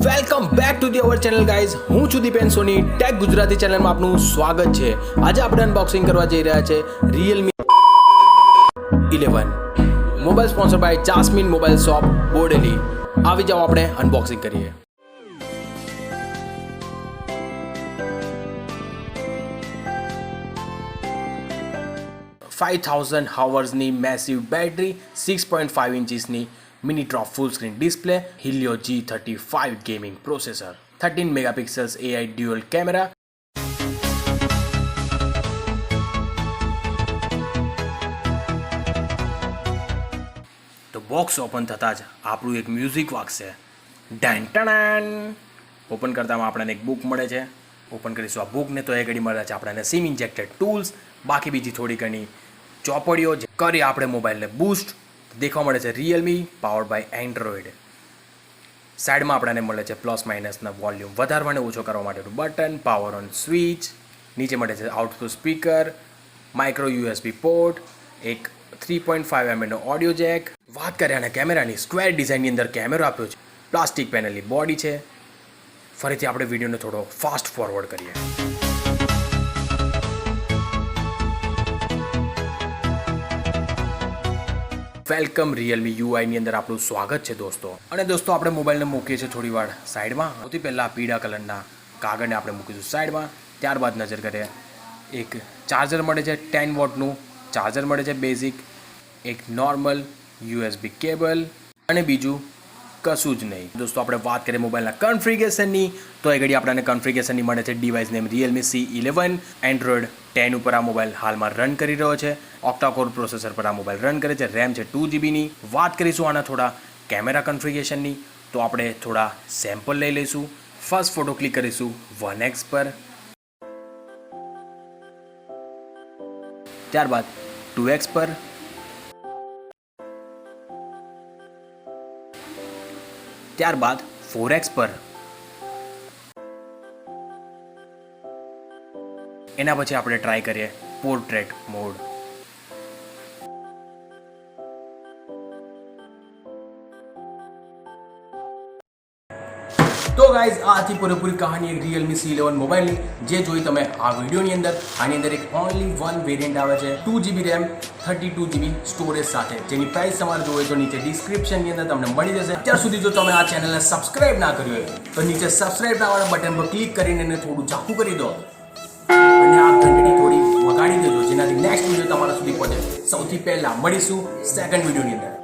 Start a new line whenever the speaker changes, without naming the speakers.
Welcome back to the our channel guys. હું છું દીપેન સોની. Tech Gujarati ચેનલમાં આપનું સ્વાગત છે. આજે આપણે અનબોક્સિંગ કરવા જઈ રહ્યા છે Realme 11 mobile sponsor by Jasmine mobile shop Bodeli. આવી જાઓ આપણે અનબોક્સિંગ કરીએ. $5,000 હાવર્સની મેસિવ બેટરી, 6.5 ઇંચીસની mini drop full screen display, Helio G35 gaming processor, 13 megapixels AI dual camera. તો બોક્સ ઓપન થતાં જ આપણું એક મ્યુઝિક વાગશે. ડન ટન. ઓપન કરતામાં આપણને એક બુક મળે છે. ઓપન કરીશું આ બુકને તો એ ઘડી મળે છે આપણને સિમ ઇન્જેક્ટેડ ટૂલ્સ, બાકી બીજી થોડી ઘણી ચોપડીઓ જે કરી આપણે મોબાઈલને બૂસ્ટ. દેખવા મળે છે Realme પાવર્ડ બાય એન્ડ્રોઈડ. સાઈડમાં આપણને મળે છે પ્લસ માઇનસના વોલ્યુમ વધારવાને ઓછો કરવા માટેનું બટન, પાવર ઓન સ્વિચ. નીચે મળે છે output speaker, micro USB port, એક 3.5 mm ઓડિયો જેક. વાત કરીએ અને કેમેરાની, સ્ક્વેર ડિઝાઇનની અંદર કેમેરો આપ્યો છે. પ્લાસ્ટિક પેનલની બોડી છે. ફરીથી આપણે વિડીયોને થોડો ફાસ્ટ ફોરવર્ડ કરીએ. વેલકમ Realme UI ની અંદર આપણું સ્વાગત છે દોસ્તો. અને દોસ્તો આપણે મોબાઈલને મૂકીએ છીએ થોડી વાર સાઈડમાં. સૌથી પહેલાં પીળા કલરના કાગળને આપણે મૂકીશું સાઈડમાં. ત્યારબાદ નજર કરીએ, એક ચાર્જર મળે છે 10 વોટનું ચાર્જર મળે છે બેઝિક, એક નોર્મલ USB કેબલ અને બીજું કશું જ નહીં. દોસ્તો આપણે વાત કરીએ મોબાઈલના કન્ફિગરેશનની, તો એ ઘડી આપણને કન્ફિગરેશનની મળે છે device name Realme C11. Android 10 ઉપર આ મોબાઈલ હાલમાં રન કરી રહ્યો છે. ઓક્ટાકોર પ્રોસેસર પર આ મોબાઈલ રન કરે છે. રેમ છે 2GB. વાત કરીશું આના થોડા કેમેરા કન્ફિગરેશનની, તો આપણે થોડા સેમ્પલ લઈ લઈશું. ફર્સ્ટ ફોટો ક્લિક કરીશું 1x પર, ત્યારબાદ 2x પર, ત્યારબાદ 4x પર. એના પછી આપણે ટ્રાય કરીએ પોર્ટ્રેટ મોડ. તો ગાઈઝ આ હતી પૂરેપૂરી કહાની એક Realme C11 મોબાઈલની, જે જોઈ તમે આ વિડીયોની અંદર. આની અંદર એક ઓનલી વન વેરિયન્ટ આવે છે 2GB રેમ 32GB સ્ટોરેજ સાથે, જેની પ્રાઇસ તમારે જોઈએ તો નીચે ડિસ્ક્રિપ્શનની અંદર તમને મળી જશે. અત્યાર સુધી જો તમે આ ચેનલને સબસ્ક્રાઇબ ના કર્યું હોય તો નીચે સબસ્ક્રાઇબ નાવાળા બટન પર ક્લિક કરીને એને થોડું ઝાખું કરી દો અને આ ઘંટડી થોડી વગાડી દેજો, જેનાથી નેક્સ્ટ વિડીયો તમારા સુધી પહોંચે. સૌથી પહેલા મળીશું સેકન્ડ વિડીયોની અંદર.